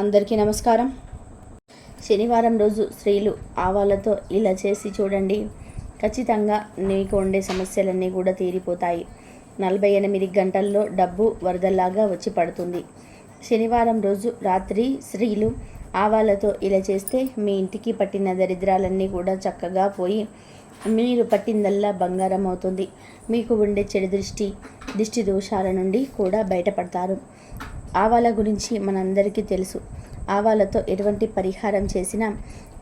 అందరికీ నమస్కారం. శనివారం రోజు స్త్రీలు ఆవాలతో ఇలా చేసి చూడండి. ఖచ్చితంగా నీకు ఉండే సమస్యలన్నీ కూడా తీరిపోతాయి. 48 గంటల్లో డబ్బు వరదలాగా వచ్చి పడుతుంది. శనివారం రోజు రాత్రి స్త్రీలు ఆవాలతో ఇలా చేస్తే మీ ఇంటికి పట్టిన దరిద్రాలన్నీ కూడా చక్కగా పోయి మీరు పట్టిందల్లా బంగారం అవుతుంది. మీకు ఉండే చెడు దిష్టి దోషాల నుండి కూడా బయటపడతారు. ఆవాల గురించి మనందరికీ తెలుసు. ఆవాలతో ఎటువంటి పరిహారం చేసినా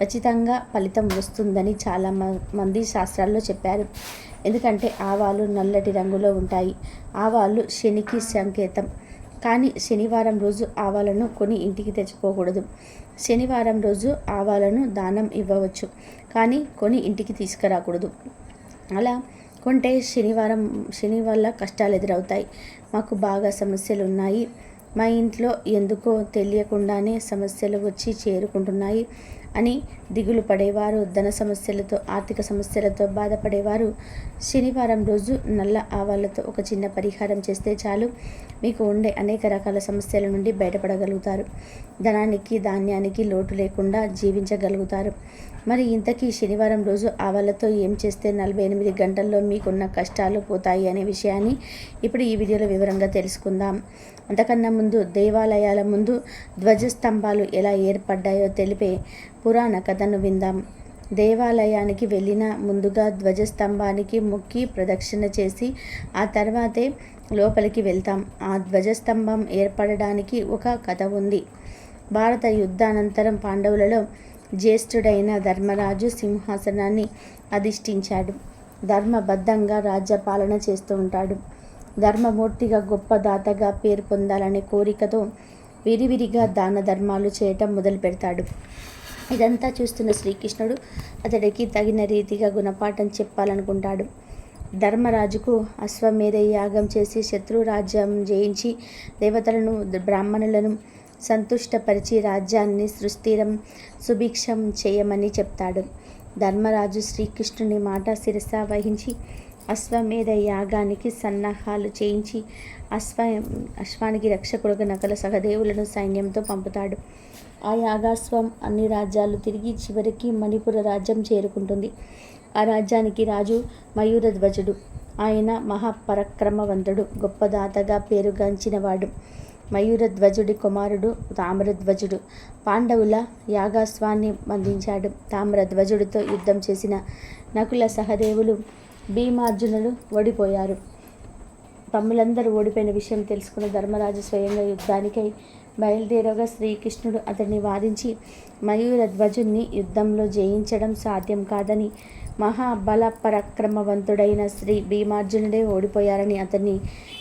ఖచ్చితంగా ఫలితం వస్తుందని చాలా మంది శాస్త్రాల్లో చెప్పారు. ఎందుకంటే ఆవాలు నల్లటి రంగులో ఉంటాయి. ఆవాలు శనికి సంకేతం. కానీ శనివారం రోజు ఆవాలను కొని ఇంటికి తెచ్చుకోకూడదు. శనివారం రోజు ఆవాలను దానం ఇవ్వవచ్చు, కానీ కొని ఇంటికి తీసుకురాకూడదు. అలా కొంటే శని వల్ల కష్టాలు ఎదురవుతాయి. మాకు బాగా సమస్యలు ఉన్నాయి, మా ఇంట్లో ఎందుకో తెలియకుండానే సమస్యలు వచ్చి చేరుకుంటున్నాయి అని దిగులు పడేవారు, ధన సమస్యలతో ఆర్థిక సమస్యలతో బాధపడేవారు శనివారం రోజు నల్ల ఆవాలతో ఒక చిన్న పరిహారం చేస్తే చాలు, మీకు ఉండే అనేక రకాల సమస్యల నుండి బయటపడగలుగుతారు. ధనానికి ధాన్యానికి లోటు లేకుండా జీవించగలుగుతారు. మరి ఇంతకీ శనివారం రోజు ఆవాలతో ఏం చేస్తే 48 గంటల్లో మీకున్న కష్టాలు పోతాయి అనే విషయాన్ని ఇప్పుడు ఈ వీడియోలో వివరంగా తెలుసుకుందాం. అంతకన్నా ముందు దేవాలయాల ముందు ధ్వజస్తంభాలు ఎలా ఏర్పడ్డాయో తెలిపే పురాణ కథను విందాం. దేవాలయానికి వెళ్ళిన ముందుగా ధ్వజస్తంభానికి మొక్కి ప్రదక్షిణ చేసి ఆ తర్వాతే లోపలికి వెళ్తాం. ఆ ధ్వజస్తంభం ఏర్పడడానికి ఒక కథ ఉంది. భారత యుద్ధానంతరం పాండవులలో జ్యేష్ఠుడైన ధర్మరాజు సింహాసనాన్ని అధిష్ఠించాడు. ధర్మబద్ధంగా రాజ్యపాలన చేస్తూ ఉంటాడు. ధర్మమూర్తిగా గొప్ప దాతగా పేరు పొందాలనే కోరికతో విరివిరిగా దాన ధర్మాలు చేయటం మొదలు పెడతాడు. ఇదంతా చూస్తున్న శ్రీకృష్ణుడు అతడికి తగిన రీతిగా గుణపాఠం చెప్పాలనుకుంటాడు. ధర్మరాజుకు అశ్వమేధ యాగం చేసి శత్రు రాజ్యం జయించి దేవతలను బ్రాహ్మణులను సంతుష్టపరిచి రాజ్యాన్ని సుస్థిరం సుభిక్షం చేయమని చెప్తాడు. ధర్మరాజు శ్రీకృష్ణుని మాట శిరస వహించి అశ్వమేధ యాగానికి సన్నాహాలు చేయించి అశ్వానికి రక్షకుడుగా నకల సహదేవులను సైన్యంతో పంపుతాడు. ఆ యాగాశ్వం అన్ని రాజ్యాలు తిరిగి చివరికి మణిపుర రాజ్యం చేరుకుంటుంది. ఆ రాజ్యానికి రాజు మయూరధ్వజుడు. ఆయన మహాపరక్రమవంతుడు, గొప్ప దాతగా పేరుగాంచినవాడు. మయూరధ్వజుడి కుమారుడు తామ్రధ్వజుడు పాండవుల యాగాశ్వాన్ని బంధించాడు. తామ్రధ్వజుడితో యుద్ధం చేసిన నకుల సహదేవులు భీమార్జునులు ఓడిపోయారు. తమ్ములందరూ ఓడిపోయిన విషయం తెలుసుకున్న ధర్మరాజు స్వయంగా యుద్ధానికై బయలుదేరగా శ్రీకృష్ణుడు అతన్ని వారించి మయూరధ్వజుణ్ణి యుద్ధంలో జయించడం సాధ్యం కాదని, మహాబల పరాక్రమవంతుడైన శ్రీ భీమార్జునుడే ఓడిపోయారని, అతన్ని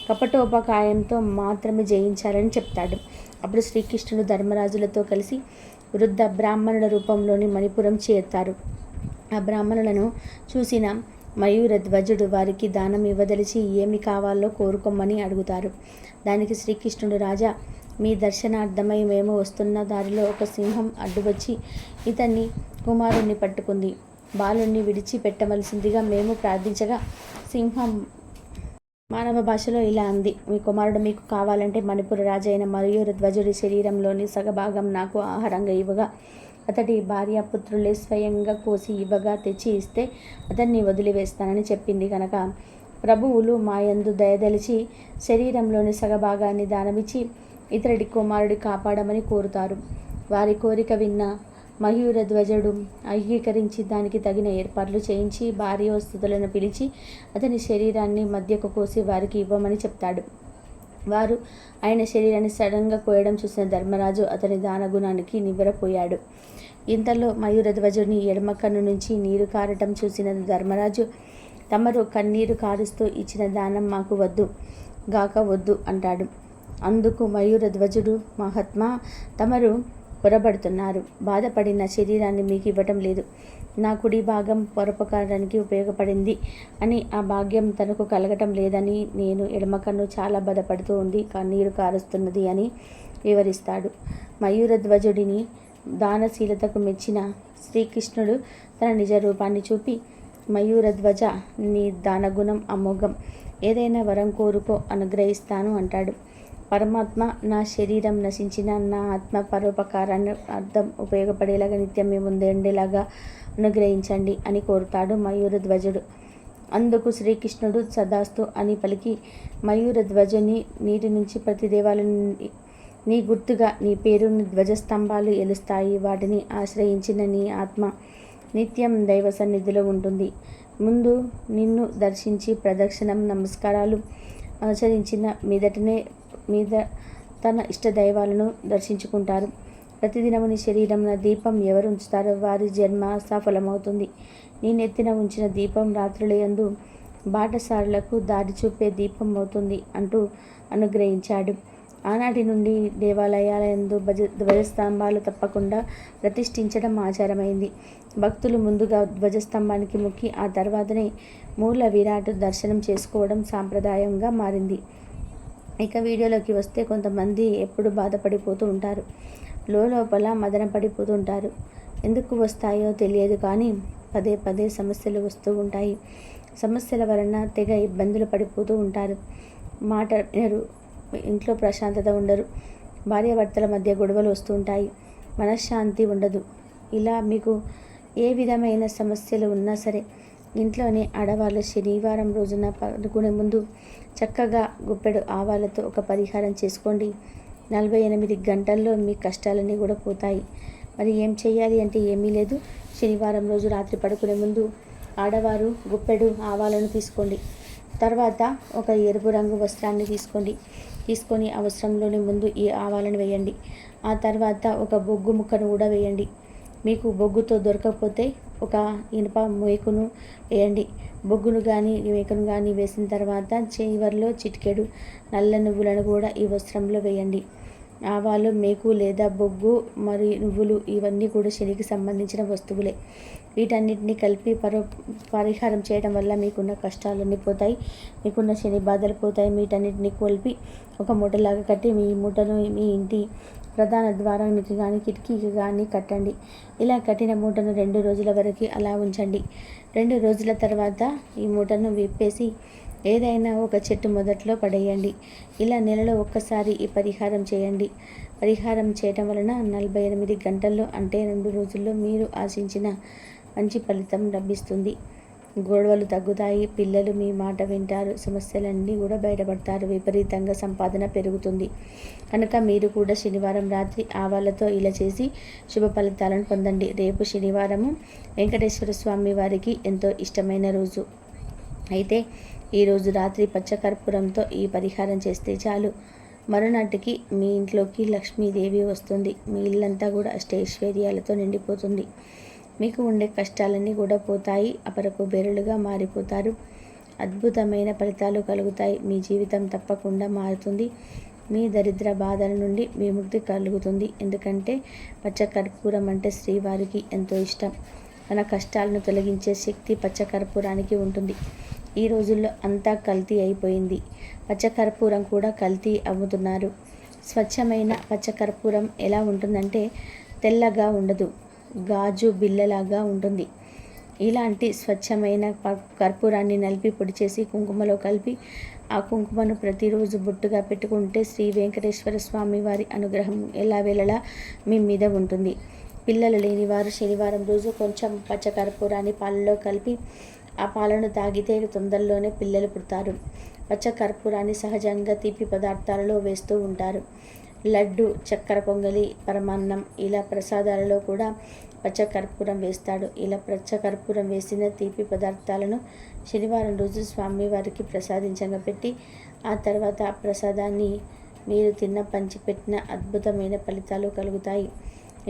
కపటోపకాయంతో మాత్రమే జయించాలని చెప్తాడు. అప్పుడు శ్రీకృష్ణుడు ధర్మరాజులతో కలిసి వృద్ధ బ్రాహ్మణుల రూపంలోని మణిపురం చేరుతారు. ఆ బ్రాహ్మణులను చూసిన మయూరధ్వజుడు వారికి దానం ఇవ్వదలిచి ఏమి కావాలో కోరుకోమని అడుగుతారు. దానికి శ్రీకృష్ణుడు, రాజా, మీ దర్శనార్థమై మేము వస్తున్న దారిలో ఒక సింహం అడ్డువచ్చి ఇతన్ని కుమారుణ్ణి పట్టుకుంది. బాలుణ్ణి విడిచిపెట్టవలసిందిగా మేము ప్రార్థించగా సింహం మానవ భాషలో ఇలా అంది: మీ కుమారుడు మీకు కావాలంటే మణిపుర రాజు అయిన మయూరధ్వజుడి శరీరంలోని సగభాగం నాకు ఆహారంగా ఇవ్వగా, అతడి భార్యాపుత్రులే స్వయంగా కోసి ఇవ్వగా తెచ్చి ఇస్తే అతన్ని వదిలివేస్తానని చెప్పింది కనుక ప్రభువులు మాయందు దయదలిచి శరీరంలోని సగభాగాన్ని దానమిచ్చి ఇతడి కుమారుడి కాపాడమని కోరుతారు. వారి కోరిక విన్న మయూరధ్వజుడు అంగీకరించి దానికి తగిన ఏర్పాట్లు చేయించి భార్యాస్తుతులను పిలిచి అతని శరీరాన్ని మధ్యకు కోసి వారికి ఇవ్వమని చెప్తాడు. వారు ఆయన శరీరాన్ని సడన్గా కోయడం చూసిన ధర్మరాజు అతని దానగుణానికి నివ్వెరపోయాడు. ఇంతలో మయూరధ్వజుడిని ఎడమ కన్ను నుంచి నీరు కారటం చూసిన ధర్మరాజు, తమరు కన్నీరు కారుస్తూ ఇచ్చిన దానం మాకు వద్దు అంటాడు. అందుకు మయూరధ్వజుడు, మహాత్మా, తమరు పొరబడుతున్నారు. బాధపడిన శరీరాన్ని మీకు ఇవ్వటం లేదు. నా కుడి భాగం పరోపకారానికి ఉపయోగపడింది అని, ఆ భాగ్యం తనకు కలగటం లేదని, నేను ఎడమ కన్ను చాలా బాధపడుతూ ఉంది, కన్నీరు కారుస్తున్నది అని వివరిస్తాడు. మయూరధ్వజుడిని దానశీలతకు మెచ్చిన శ్రీకృష్ణుడు తన నిజ రూపాన్ని చూపి, మయూరధ్వజ, నీ దానగుణం అమోఘం, ఏదైనా వరం కోరుకో అనుగ్రహిస్తాను అంటాడు. పరమాత్మ నా శరీరం నశించిన నా ఆత్మ పరోపకారాన్ని అర్థం ఉపయోగపడేలాగా నిత్యం మీ ముందే ఉండేలాగా అనుగ్రహించండి అని కోరుతాడు మయూరధ్వజుడు. అందుకు శ్రీకృష్ణుడు సదాస్తు అని పలికి మయూరధ్వజుని నీటి నుంచి ప్రతి దేవాలయం నీ గుర్తుగా నీ పేరుని ధ్వజస్తంభాలు ఎలుస్తాయి. వాటిని ఆశ్రయించిన నీ ఆత్మ నిత్యం దైవ సన్నిధిలో ఉంటుంది. ముందు నిన్ను దర్శించి ప్రదక్షిణం నమస్కారాలు ఆచరించిన మీద తన ఇష్ట దైవాలను దర్శించుకుంటారు. ప్రతిదినము నీ శరీరంలో దీపం ఎవరు ఉంచుతారో వారి జన్మ సఫలమవుతుంది. నీ నెత్తిన ఉంచిన దీపం రాత్రులయందు బాటసారులకు దారి చూపే దీపం అవుతుంది అంటూ అనుగ్రహించాడు. ఆనాటి నుండి దేవాలయాలందు ధ్వజస్తంభాలు తప్పకుండా ప్రతిష్ఠించడం ఆచారమైంది. భక్తులు ముందుగా ధ్వజస్తంభానికి మొక్కి ఆ తర్వాతనే మూల విరాట్ దర్శనం చేసుకోవడం సాంప్రదాయంగా మారింది. ఇక వీడియోలోకి వస్తే కొంతమంది ఎప్పుడు బాధపడిపోతూ ఉంటారు, లోపల మదన పడిపోతూ ఉంటారు. ఎందుకు వస్తాయో తెలియదు కానీ పదే పదే సమస్యలు వస్తూ ఉంటాయి. సమస్యల వలన తెగ ఇబ్బందులు పడిపోతూ ఉంటారు. మాట వినరు, ఇంట్లో ప్రశాంతత ఉండరు, భార్యాభర్తల మధ్య గొడవలు వస్తూ ఉంటాయి, మనశ్శాంతి ఉండదు. ఇలా మీకు ఏ విధమైన సమస్యలు ఉన్నా సరే ఇంట్లోనే ఆడవాళ్ళు శనివారం రోజున పడుకునే ముందు చక్కగా గుప్పెడు ఆవాలతో ఒక పరిహారం చేసుకోండి. 48 గంటల్లో మీ కష్టాలన్నీ కూడా పోతాయి. మరి ఏం చేయాలి అంటే ఏమీ లేదు. శనివారం రోజు రాత్రి పడుకునే ముందు ఆడవారు గుప్పెడు ఆవాలను తీసుకోండి. తర్వాత ఒక ఎరుపు రంగు వస్త్రాన్ని తీసుకొని ఆ వస్త్రంలోని ముందు ఈ ఆవాలను వేయండి. ఆ తర్వాత ఒక బొగ్గు ముక్కను కూడా వేయండి. మీకు బొగ్గుతో దొరకకపోతే ఒక ఇనుప మేకును వేయండి. బొగ్గును కానీ మేకను కానీ వేసిన తర్వాత చివర్లో చిటికెడు నల్ల నువ్వులను కూడా ఈ వస్త్రంలో వేయండి. ఆవాలు, మేకు లేదా బొగ్గు మరియు నువ్వులు ఇవన్నీ కూడా శనికి సంబంధించిన వస్తువులే. వీటన్నిటిని కలిపి పరిహారం చేయడం వల్ల మీకున్న కష్టాలన్నీ పోతాయి, మీకున్న శని బాధలు పోతాయి. వీటన్నిటిని కలిపి ఒక మూటలాగా కట్టి మీ మూటను మీ ఇంటి ప్రధాన ద్వారానికి కానీ కిటికీకి కానీ కట్టండి. ఇలా కట్టిన మూటను 2 రోజుల వరకు అలా ఉంచండి. 2 రోజుల తర్వాత ఈ మూటను విప్పేసి ఏదైనా ఒక చెట్టు మొదట్లో పడేయండి. ఇలా నెలలో ఒక్కసారి ఈ పరిహారం చేయండి. పరిహారం చేయటం వలన 48 గంటల్లో అంటే 2 రోజుల్లో మీరు ఆశించిన మంచి ఫలితం లభిస్తుంది. గొడవలు తగ్గుతాయి, పిల్లలు మీ మాట వింటారు, సమస్యలన్నీ కూడా బయటపడతారు, విపరీతంగా సంపాదన పెరుగుతుంది. కనుక మీరు కూడా శనివారం రాత్రి ఆవాలతో ఇలా చేసి శుభ ఫలితాలను పొందండి. రేపు శనివారము వెంకటేశ్వర స్వామి వారికి ఎంతో ఇష్టమైన రోజు. అయితే ఈరోజు రాత్రి పచ్చకర్పూరంతో ఈ పరిహారం చేస్తే చాలు, మరునాటికి మీ ఇంట్లోకి లక్ష్మీదేవి వస్తుంది. మీ ఇల్లంతా కూడా అష్టైశ్వర్యాలతో నిండిపోతుంది. మీకు ఉండే కష్టాలన్నీ కూడా పోతాయి, అపరకు బెరలుగా మారిపోతారు. అద్భుతమైన ఫలితాలు కలుగుతాయి. మీ జీవితం తప్పకుండా మారుతుంది. మీ దరిద్ర బాధల నుండి విముక్తి కలుగుతుంది. ఎందుకంటే పచ్చకర్పూరం అంటే శ్రీవారికి ఎంతో ఇష్టం. మన కష్టాలను తొలగించే శక్తి పచ్చకర్పూరానికి ఉంటుంది. ఈ రోజుల్లో అంతా కల్తీ అయిపోయింది. పచ్చకర్పూరం కూడా కల్తీ అమ్ముతున్నారు. స్వచ్ఛమైన పచ్చకర్పూరం ఎలా ఉంటుందంటే తెల్లగా ఉండదు, గాజు బిల్లలాగా ఉంటుంది. ఇలాంటి స్వచ్ఛమైన కర్పూరాన్ని నలిపి పొడి చేసి కుంకుమలో కలిపి ఆ కుంకుమను ప్రతిరోజు బొట్టుగా పెట్టుకుంటే శ్రీ వెంకటేశ్వర స్వామి వారి అనుగ్రహం ఎల్లవేళలా మీ మీద ఉంటుంది. పిల్లలు లేని వారు శనివారం రోజు కొంచెం పచ్చకర్పూరాన్ని పాలలో కలిపి ఆ పాలను తాగితే తొందరలోనే పిల్లలు పుడతారు. పచ్చకర్పూరాన్ని సహజంగా తీపి పదార్థాలలో వేస్తూ ఉంటారు. లడ్డు, చక్కెర పొంగలి, పరమాన్నం ఇలా ప్రసాదాలలో కూడా పచ్చకర్పూరం వేస్తాడు. ఇలా పచ్చకర్పూరం వేసిన తీపి పదార్థాలను శనివారం రోజు స్వామివారికి ప్రసాదించగా పెట్టి ఆ తర్వాత ఆ ప్రసాదాన్ని మీరు పంచిపెట్టిన అద్భుతమైన ఫలితాలు కలుగుతాయి.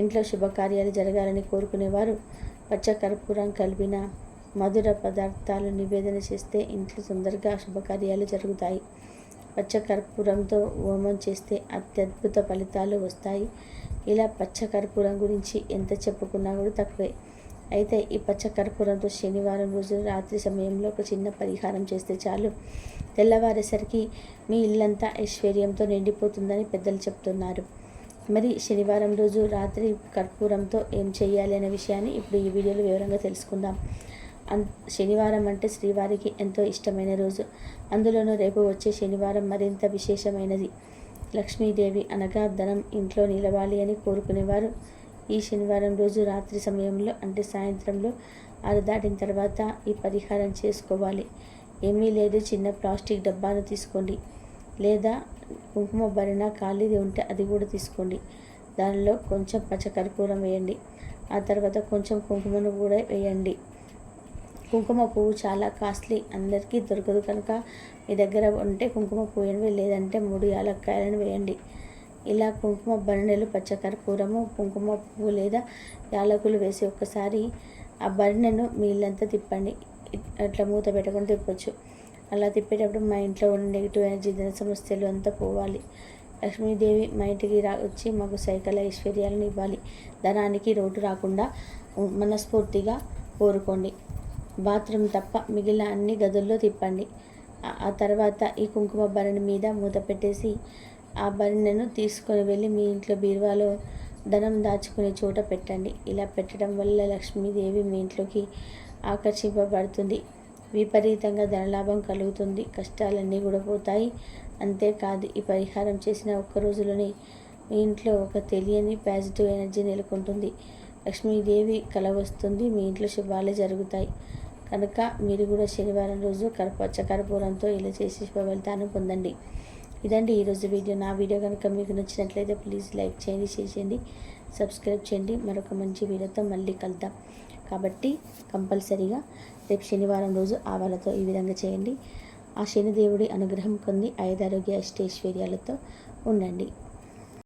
ఇంట్లో శుభకార్యాలు జరగాలని కోరుకునేవారు పచ్చకర్పూరం కలిపిన మధుర పదార్థాలు నివేదన చేస్తే ఇంట్లో తొందరగా శుభకార్యాలు జరుగుతాయి. పచ్చకర్పూరంతో హోమం చేస్తే అత్యద్భుత ఫలితాలు వస్తాయి. ఇలా పచ్చకర్పూరం గురించి ఎంత చెప్పుకున్నా కూడా తక్కువే. అయితే ఈ పచ్చకర్పూరంతో శనివారం రోజు రాత్రి సమయంలో ఒక చిన్న పరిహారం చేస్తే చాలు, తెల్లవారేసరికి మీ ఇల్లంతా ఐశ్వర్యంతో నిండిపోతుందని పెద్దలు చెప్తున్నారు. మరి శనివారం రోజు రాత్రి కర్పూరంతో ఏం చేయాలి అనే విషయాన్ని ఇప్పుడు ఈ వీడియోలో వివరంగా తెలుసుకుందాం. శనివారం అంటే శ్రీవారికి ఎంతో ఇష్టమైన రోజు. అందులోనూ రేపు వచ్చే శనివారం మరింత విశేషమైనది. లక్ష్మీదేవి అనగా ధనం ఇంట్లో నిలవాలి అని కోరుకునేవారు ఈ శనివారం రోజు రాత్రి సమయంలో అంటే సాయంత్రంలో 6 దాటిన తర్వాత ఈ పరిహారం చేసుకోవాలి. ఏమీ లేదు, చిన్న ప్లాస్టిక్ డబ్బాను తీసుకోండి, లేదా కుంకుమ భరిణ ఖాళీది ఉంటే అది కూడా తీసుకోండి. దానిలో కొంచెం పచ్చకర్పూరం వేయండి. ఆ తర్వాత కొంచెం కుంకుమను కూడా వేయండి. కుంకుమ పువ్వు చాలా కాస్ట్లీ, అందరికీ దొరకదు కనుక మీ దగ్గర ఉంటే కుంకుమ పువ్వు వేయండి, లేదంటే 3 యాలక్కాయలను వేయండి. ఇలా కుంకుమ భరణలు, పచ్చకర్పూరము, కుంకుమ పువ్వు లేదా యాలకులు వేసి ఒక్కసారి ఆ భరణను మీ ఇల్లంతా తిప్పండి. అట్లా మూత పెట్టకుండా తిప్పొచ్చు. అలా తిప్పేటప్పుడు మా ఇంట్లో ఉన్న నెగిటివ్ ఎనర్జీ, ధన సమస్యలు అంతా పోవాలి. లక్ష్మీదేవి మా ఇంటికి వచ్చి మాకు సైకల ఐశ్వర్యాలను ఇవ్వాలి, ధనానికి లోటు రాకుండా మనస్ఫూర్తిగా కోరుకోండి. బాత్రూమ్ తప్ప మిగిలిన అన్ని గదుల్లో తిప్పండి. ఆ తర్వాత ఈ కుంకుమ భరణి మీద మూత పెట్టేసి ఆ భరణను తీసుకొని వెళ్ళి మీ ఇంట్లో బీరువాలో ధనం దాచుకునే చోట పెట్టండి. ఇలా పెట్టడం వల్ల లక్ష్మీదేవి మీ ఇంట్లోకి ఆకర్షింపబడుతుంది. విపరీతంగా ధనలాభం కలుగుతుంది. కష్టాలన్నీ కూడా పోతాయి. అంతేకాదు, ఈ పరిహారం చేసిన ఒక్క రోజులోనే మీ ఇంట్లో ఒక తెలియని పాజిటివ్ ఎనర్జీ నెలకొంటుంది. లక్ష్మీదేవి కల వస్తుంది. మీ ఇంట్లో శుభాలే జరుగుతాయి. కనుక మీరు కూడా శనివారం రోజు పచ్చకర్పూరంతో ఇలా చేసి శుభ ఫలితాన్ని పొందండి. ఇదండి ఈరోజు వీడియో. నా వీడియో కనుక మీకు నచ్చినట్లయితే ప్లీజ్ లైక్ చేయండి, షేర్ చేయండి, సబ్స్క్రైబ్ చేయండి. మరొక మంచి వీడియోతో మళ్ళీ కలుద్దాం. కాబట్టి కంపల్సరీగా రేపు శనివారం రోజు ఆవాలతో ఈ విధంగా చేయండి. ఆ శనిదేవుడి అనుగ్రహం పొంది 5 ఆరోగ్య అష్టైశ్వర్యాలతో ఉండండి.